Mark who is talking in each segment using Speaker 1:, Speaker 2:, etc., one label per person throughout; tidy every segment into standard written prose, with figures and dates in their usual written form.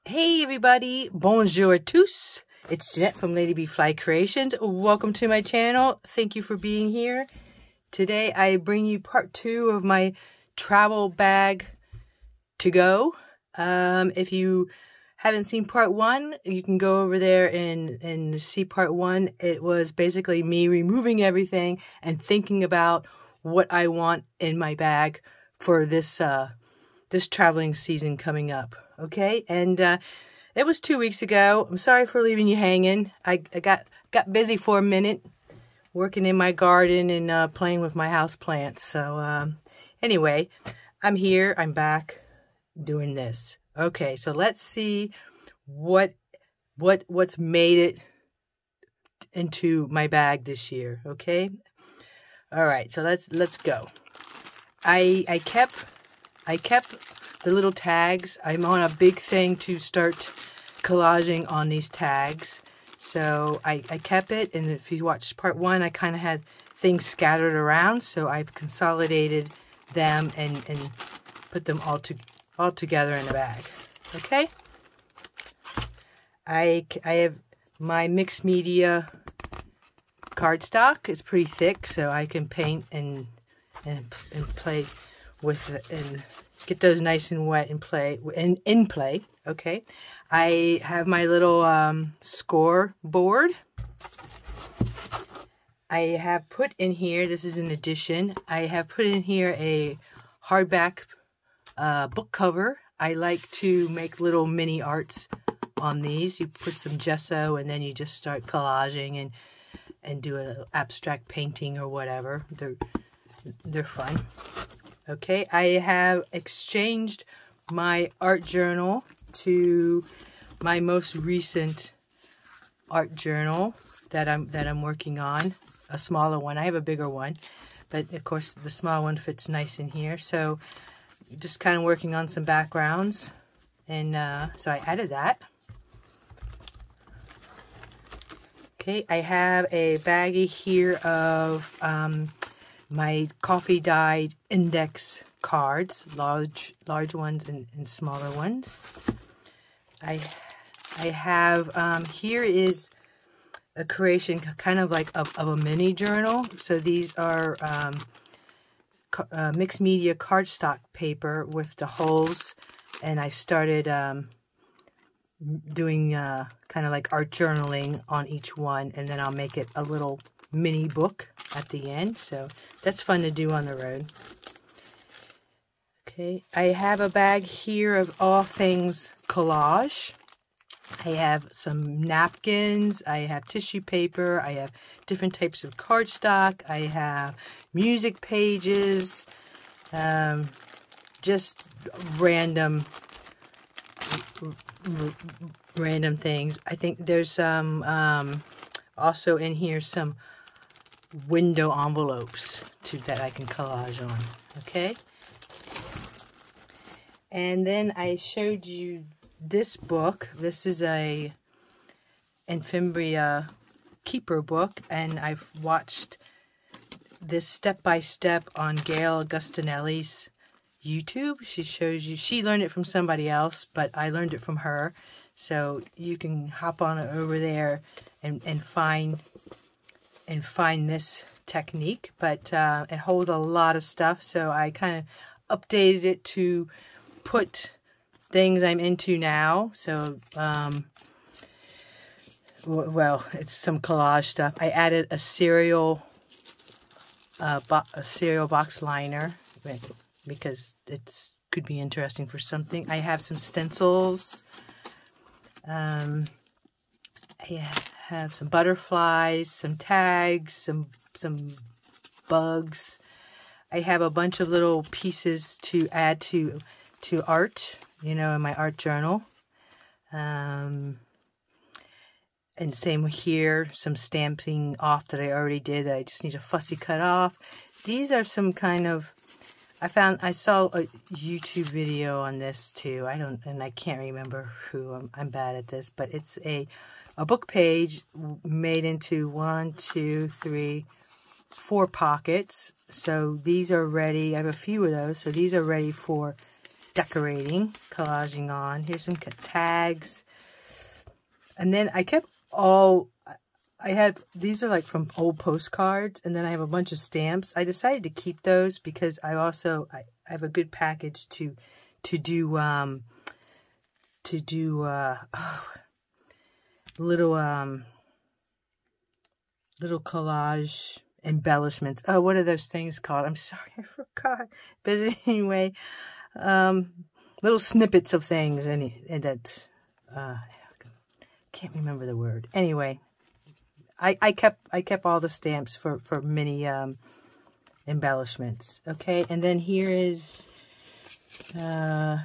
Speaker 1: Hey everybody, bonjour à tous. It's Jeanette from Lady Bee Fly Creations. Welcome to my channel. Thank you for being here. Today I bring you part 2 of my travel bag to go. If you haven't seen part 1, you can go over there and see part 1. It was basically me removing everything and thinking about what I want in my bag for this this traveling season coming up. Okay, and it was 2 weeks ago. I'm sorry for leaving you hanging. I got busy for a minute working in my garden and playing with my house plants. So anyway, I'm here. I'm back doing this. Okay, so let's see what's made it into my bag this year. Okay, all right. So let's go. I kept the little tags. I'm on a big thing to start collaging on these tags. So I kept it, and if you watched part 1, I kind of had things scattered around, so I've consolidated them and put them all together in a bag. Okay? I have my mixed media cardstock. It's pretty thick, so I can paint and play with it and get those nice and wet and in play. Okay, I have my little score board. I have put in here, this is an addition, I have put in here a hardback book cover. I like to make little mini arts on these. You put some gesso and then you just start collaging and do an abstract painting or whatever. They're fun. Okay, I have exchanged my art journal to my most recent art journal that I'm working on, a smaller one. I have a bigger one, but of course the small one fits nice in here. So just kind of working on some backgrounds, and so I added that. Okay, I have a baggie here of my coffee dyed index cards, large ones and smaller ones. I have here is a creation kind of like of a mini journal. So these are mixed media cardstock paper with the holes, and I started doing kind of like art journaling on each one, and then I'll make it a little mini book at the end. So that's fun to do on the road. Okay, I have a bag here of all things collage. I have some napkins, I have tissue paper, I have different types of cardstock, I have music pages, just random things. I think there's some also in here some window envelopes that I can collage on. Okay, and then I showed you this book. This is a Infimbria Keeper book, and I've watched this step-by-step on Gail Agostinelli's YouTube. She shows you, she learned it from somebody else, but I learned it from her. So you can hop on over there and find this technique. But it holds a lot of stuff, so I kind of updated it to put things I'm into now. So well, it's some collage stuff. I added a cereal box liner because it could be interesting for something. I have some stencils. I have some butterflies, some tags, some bugs. I have a bunch of little pieces to add to art, you know, in my art journal. And same here, some stamping off that I already did that I just need to fussy cut off. These are some kind of, I saw a YouTube video on this too. I can't remember who. I'm bad at this, but it's a book page made into 1, 2, 3, 4 pockets. So these are ready. I have a few of those. So these are ready for decorating, collaging on. Here's some tags. And then I kept all, these are like from old postcards, and then I have a bunch of stamps. I decided to keep those because I have a good package to do little collage embellishments. Oh, what are those things called? I'm sorry, I forgot. But anyway, little snippets of things, and that can't remember the word. Anyway, I kept all the stamps for many embellishments. Okay, and then here is you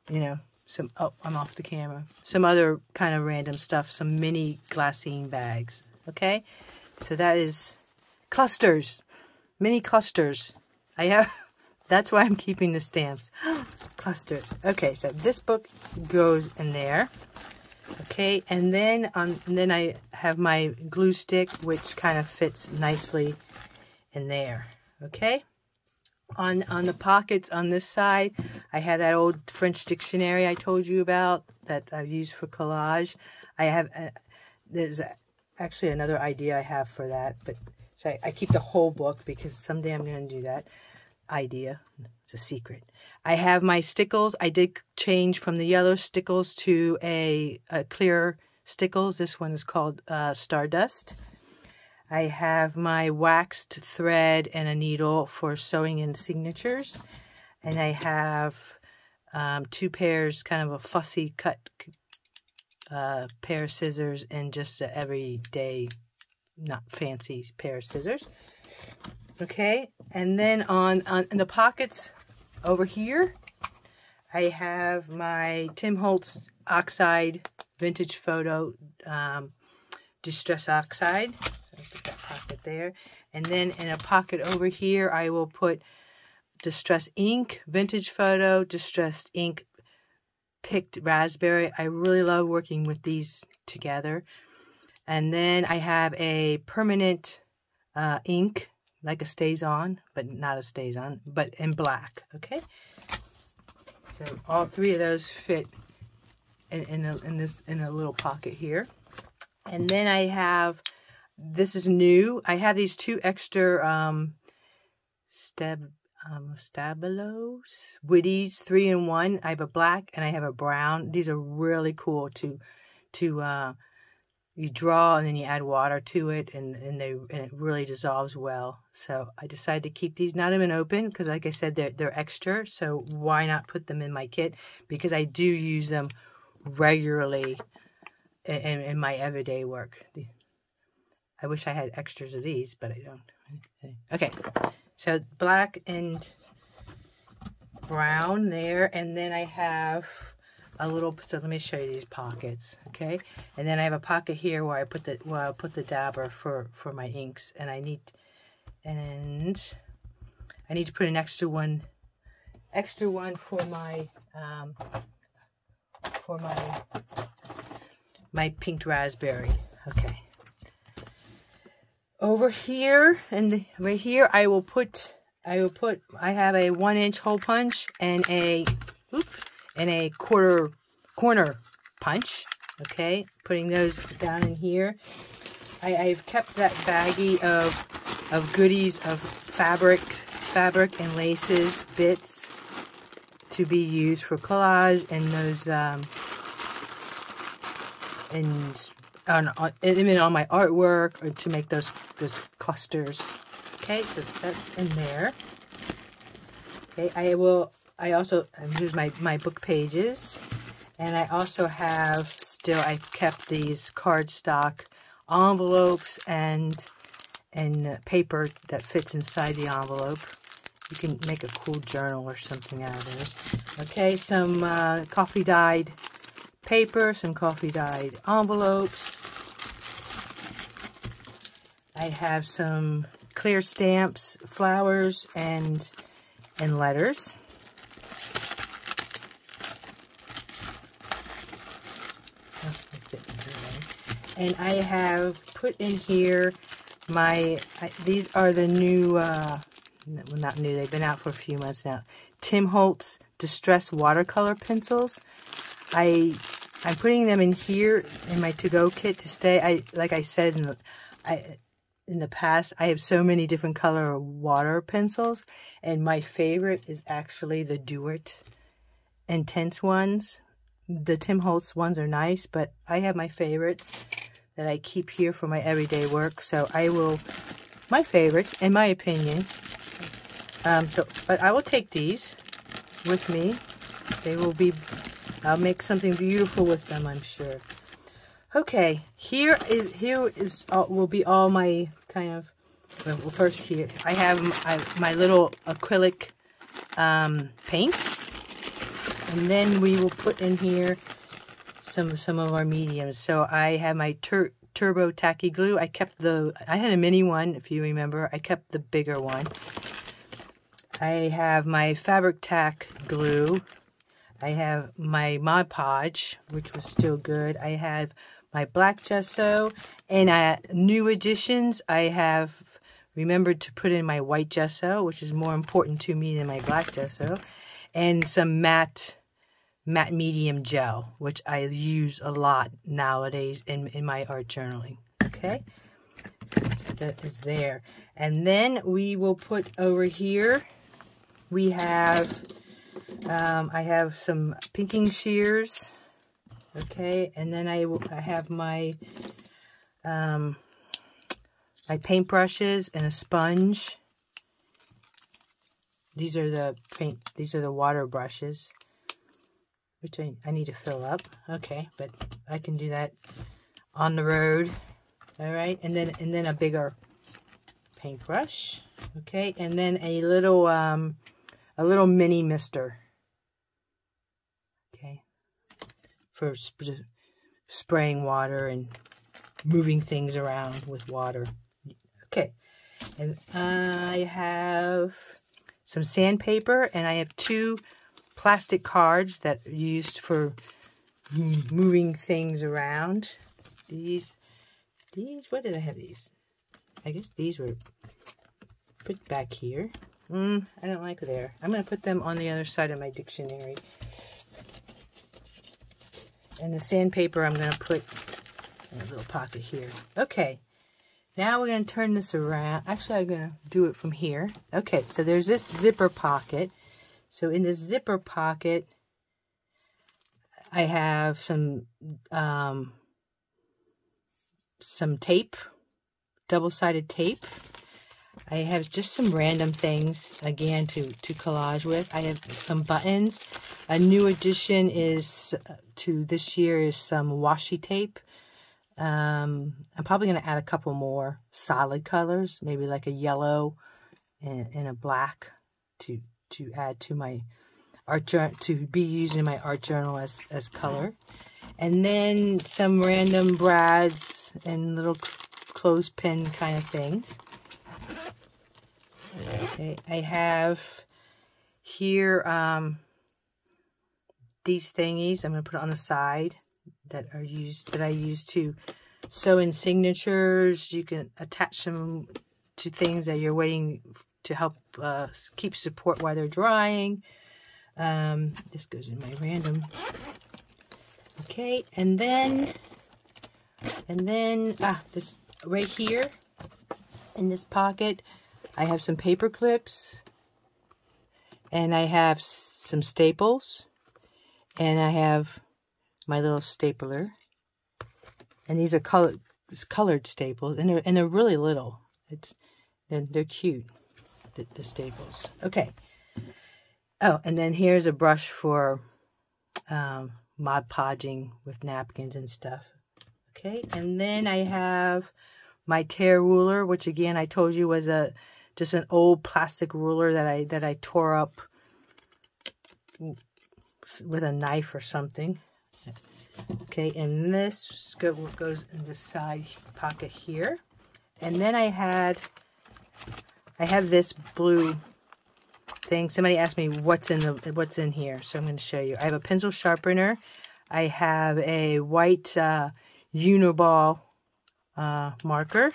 Speaker 1: know, some, oh, I'm off the camera. Some other kind of random stuff, some mini glassine bags. Okay, so that is clusters, mini clusters. I have, that's why I'm keeping the stamps. Clusters. Okay, so this book goes in there. Okay, and then I have my glue stick, which kind of fits nicely in there. Okay, on the pockets on this side, I have that old French dictionary I told you about that I've used for collage. I have there's actually another idea I have for that, but so I keep the whole book because someday I'm going to do that idea. It's a secret. I have my stickles. I did change from the yellow stickles to a clear stickles. This one is called Stardust. I have my waxed thread and a needle for sewing in signatures. And I have 2 pairs, kind of a fussy cut pair of scissors and just an everyday, not fancy pair of scissors. Okay, and then on in the pockets over here, I have my Tim Holtz Oxide Vintage Photo Distress Oxide. So I put that pocket there. And then in a pocket over here, I will put Distress Ink, Vintage Photo, Distressed Ink, Picked Raspberry. I really love working with these together. And then I have a permanent ink, like a StazOn, but not a StazOn, but in black. Okay, so all 3 of those fit in a little pocket here. And then I have, this is new. I have these 2 extra Stabilos Witties 3-in-1. I have a black and I have a brown. These are really cool to you draw and then you add water to it, and it really dissolves well. So I decided to keep these, not even open, because like I said, they're extra. So why not put them in my kit? Because I do use them regularly in my everyday work. I wish I had extras of these, but I don't. Okay, so black and brown there, and then I have a little, so let me show you these pockets. Okay, and then I have a pocket here where I put the dabber for my inks, and I need to put an extra one for my pinked raspberry. Okay, over here and right here I have a 1-inch hole punch and a corner punch. Okay, putting those down in here. I've kept that baggie of goodies of fabric and laces, bits to be used for collage, and those and on my artwork, or to make those clusters. Okay, so that's in there. Okay, I also, here's my book pages, and I also have I've kept these cardstock envelopes and paper that fits inside the envelope. You can make a cool journal or something out of this. Okay, some coffee dyed paper, some coffee dyed envelopes. I have some clear stamps, flowers, and letters. And I have put in here these are the new, well, not new, they've been out for a few months now, Tim Holtz Distress watercolor pencils. I'm putting them in here in my to-go kit to stay. Like I said in the past, I have so many different color water pencils, and my favorite is actually the Do It Intense ones. The Tim Holtz ones are nice, but I have my favorites that I keep here for my everyday work. So my favorites, in my opinion. But I will take these with me. I'll make something beautiful with them, I'm sure. Okay, here will be all my kind of, well, first here, I have my little acrylic paints. And then we will put in here some of our mediums. So I have my Turbo Tacky Glue. I had a mini one, if you remember. I kept the bigger one. I have my Fabri-Tac glue. I have my Mod Podge, which was still good. I have my black gesso. And new additions, I have remembered to put in my white gesso, which is more important to me than my black gesso. And some matte medium gel, which I use a lot nowadays in my art journaling. Okay, so that is there. And then we will put over here, we have, I have some pinking shears. Okay, and then I have my my paintbrushes and a sponge. These are the water brushes, which I need to fill up. Okay, but I can do that on the road. All right, and then a bigger paintbrush. Okay, and then a little mini mister. Okay, for spraying water and moving things around with water. Okay, and I have some sandpaper, and I have 2 plastic cards that are used for moving things around. These, what did I have these? I guess these were put back here. I don't like there. I'm going to put them on the other side of my dictionary. And the sandpaper I'm going to put in a little pocket here. Okay. Now we're going to turn this around. Actually, I'm going to do it from here. Okay, so there's this zipper pocket. So in this zipper pocket, I have some tape, double-sided tape. I have just some random things, again, to collage with. I have some buttons. A new addition to this year is some washi tape. I'm probably going to add a couple more solid colors, maybe like a yellow and a black to add to my art journal, to be used in my art journal as color. And then some random brads and little clothespin kind of things. Okay, I have here these thingies. I'm going to put it on the side that I use to sew in signatures. You can attach them to things that you're waiting to help keep support while they're drying. This goes in my random. Okay, and then this right here in this pocket, I have some paper clips, and I have some staples, and I have my little stapler, and these are colored staples, and they're really little. They're cute, the staples. Okay. Oh, and then here's a brush for Mod Podging with napkins and stuff. Okay, and then I have my tear ruler, which again I told you was just an old plastic ruler that I tore up with a knife or something. Okay, and this goes in the side pocket here. And then I have this blue thing. Somebody asked me what's in here, so I'm going to show you. I have a pencil sharpener. I have a white Uniball marker.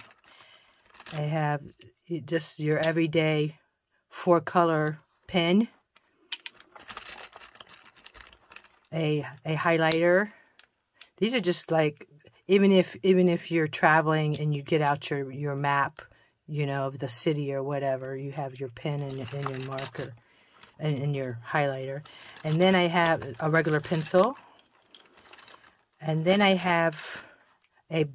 Speaker 1: I have just your everyday 4-color pen. a highlighter. These are just like, even if you're traveling and you get out your map, you know, of the city or whatever, you have your pen and your marker and your highlighter. And then I have a regular pencil. And then I have a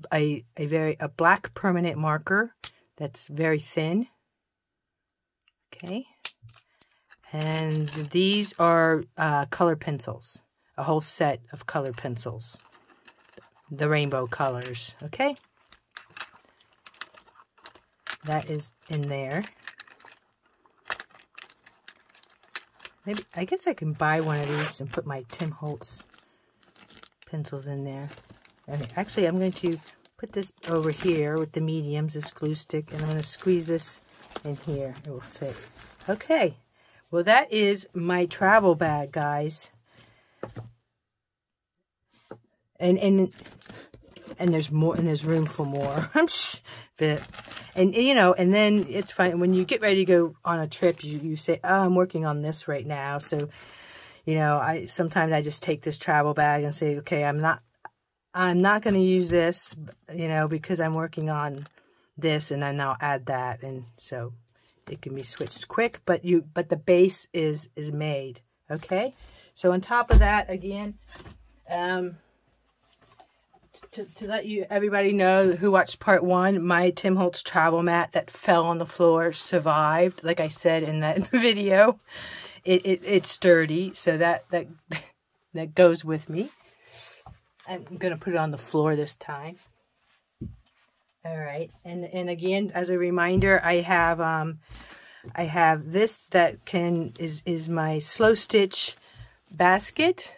Speaker 1: black permanent marker that's very thin. Okay. And these are color pencils. A whole set of color pencils. The rainbow colors. Okay. That is in there. Maybe, I guess I can buy one of these and put my Tim Holtz pencils in there. And actually, I'm going to put this over here with the mediums, this glue stick, and I'm going to squeeze this in here. It will fit. Okay. Well, that is my travel bag, guys. And there's more, and there's room for more. And you know, and then it's fun when you get ready to go on a trip. You say, "Oh, I'm working on this right now." So, you know, sometimes I just take this travel bag and say, "Okay, I'm not going to use this, you know, because I'm working on this, and then I'll add that." And so it can be switched quick, but the base is made. Okay, so on top of that, again, to let everybody know who watched part 1, my Tim Holtz travel mat that fell on the floor survived. Like I said in that video, it's sturdy, so that goes with me. I'm gonna put it on the floor this time. All right, and again, as a reminder, I have this that is my slow stitch basket.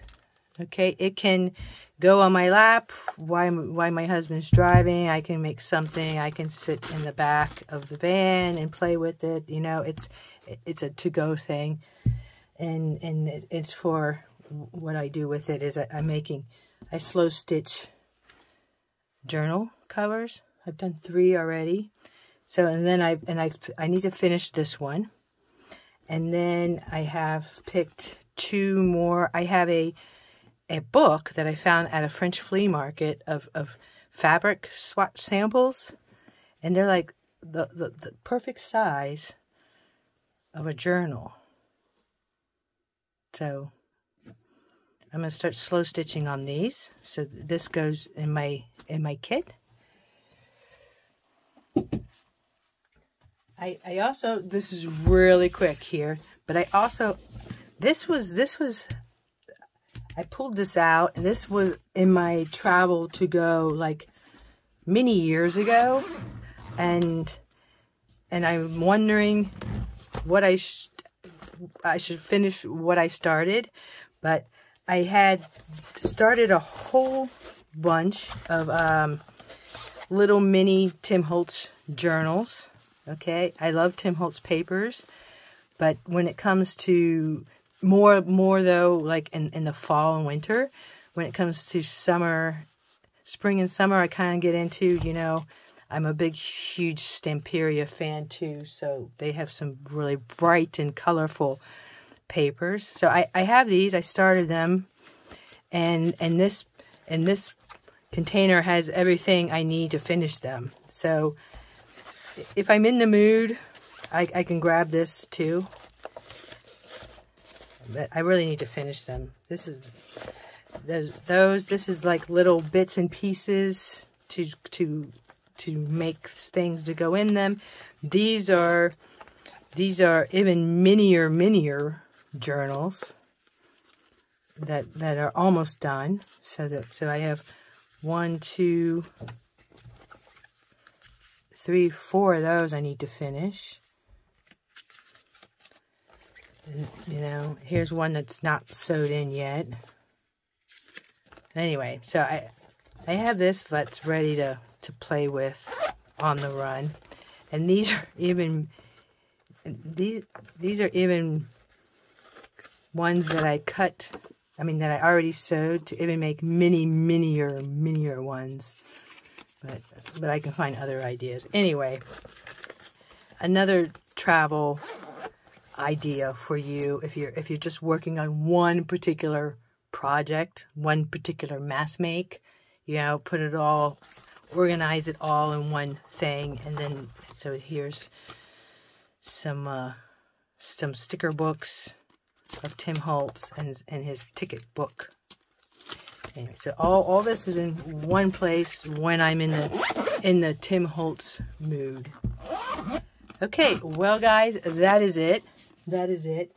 Speaker 1: Okay, it can go on my lap while my husband's driving. I can make something. I can sit in the back of the van and play with it. You know, it's a to-go thing, and it's for what I do with it is I slow stitch journal covers. I've done 3 already. So, and then I need to finish this one. And then I have picked 2 more. I have a book that I found at a French flea market of fabric swatch samples. And they're like the perfect size of a journal. So I'm going to start slow stitching on these. So this goes in my kit. I also, this is really quick here, but I also, this was, I pulled this out, and this was in my travel to go like many years ago, and I'm wondering what I should finish what I started, but I had started a whole bunch of little mini Tim Holtz journals. Okay, I love Tim Holtz papers, but when it comes to more though, like in the fall and winter, when it comes to spring and summer, I kind of get into, you know, I'm a big, huge Stamperia fan too, so they have some really bright and colorful papers. So I have these. I started them, and this container has everything I need to finish them. So if I'm in the mood, I can grab this too. But I really need to finish them. This is like little bits and pieces to make things to go in them. These are even minier journals that are almost done. So I have 1, 2, 3, 4 of those I need to finish. And, you know, here's one that's not sewed in yet. Anyway, so I have this that's ready to play with on the run. And these are even ones that I cut, that I already sewed to even make minier ones. But I can find other ideas. Anyway, another travel idea for you if you're just working on one particular project, one particular mass make, you know, put it all, organize it all in one thing. And then, so here's some sticker books of Tim Holtz and his ticket book. Anyway, so all this is in one place when I'm in the Tim Holtz mood. Okay, well guys, that is it. That is it.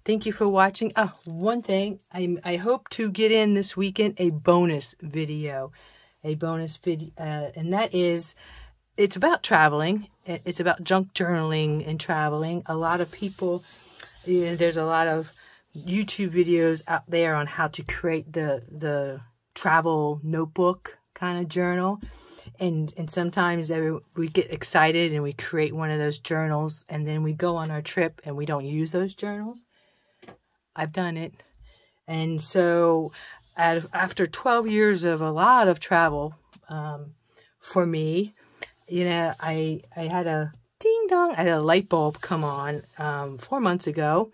Speaker 1: Thank you for watching. Oh, one thing, I hope to get in this weekend a bonus video. And that is, it's about traveling. It's about junk journaling and traveling. A lot of people, you know, there's a lot of YouTube videos out there on how to create the travel notebook kind of journal. And sometimes we get excited and we create one of those journals, and then we go on our trip and we don't use those journals. I've done it. And so after 12 years of a lot of travel, for me, you know, I had a ding dong, I had a light bulb come on 4 months ago.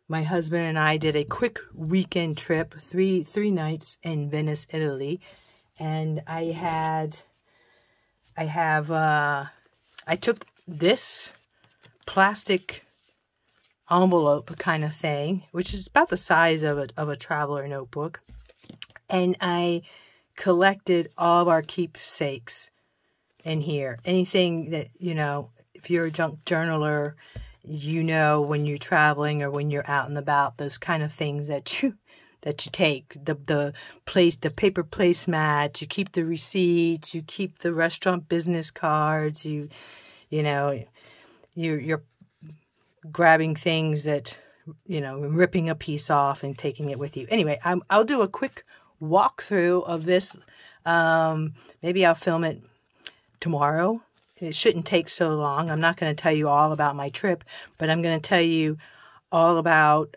Speaker 1: My husband and I did a quick weekend trip, three nights in Venice, Italy. And I took this plastic envelope kind of thing, which is about the size of a traveler notebook, and I collected all of our keepsakes in here. Anything that, you know, if you're a junk journaler, you know, when you're traveling or when you're out and about, those kind of things that you take, the paper placemats, you keep the receipts, you keep the restaurant business cards, you know, you're grabbing things that, you know, ripping a piece off and taking it with you. Anyway, I'll do a quick walkthrough of this. Maybe I'll film it tomorrow. It shouldn't take so long. I'm not going to tell you all about my trip, but I'm going to tell you all about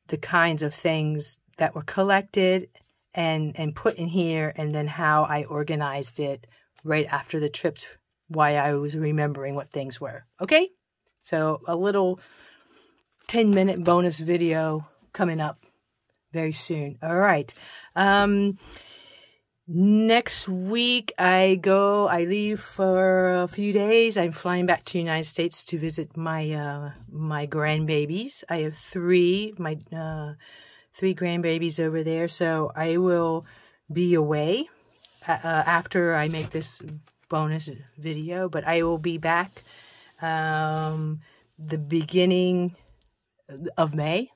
Speaker 1: the kinds of things that were collected and put in here, and then how I organized it right after the trip, why I was remembering what things were. Okay? So a little 10-minute bonus video coming up very soon. All right. Next week I leave for a few days. I'm flying back to the United States to visit my my grandbabies. I have three grandbabies over there, so I will be away after I make this bonus video, but I will be back the beginning of May.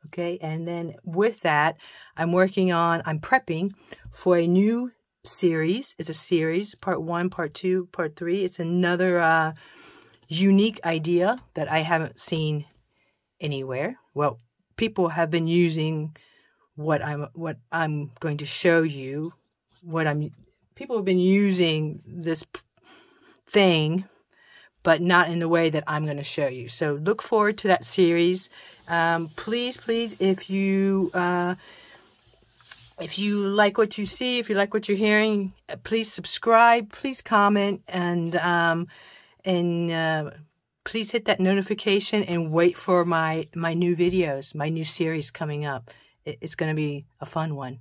Speaker 1: Okay, and then with that, I'm prepping for a new series. It's a series, part 1, part 2, part 3. It's another unique idea that I haven't seen anywhere. Well, people have been using what I'm going to show you. People have been using this thing, but not in the way that I'm going to show you. So look forward to that series. Please, if you like what you see, if you like what you're hearing, please subscribe, please comment, and please hit that notification and wait for my new videos, my new series coming up. It's going to be a fun one.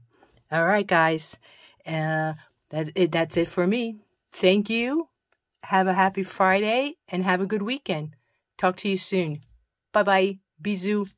Speaker 1: All right, guys. That's it for me. Thank you. Have a happy Friday and have a good weekend. Talk to you soon. Bye-bye. Bisous.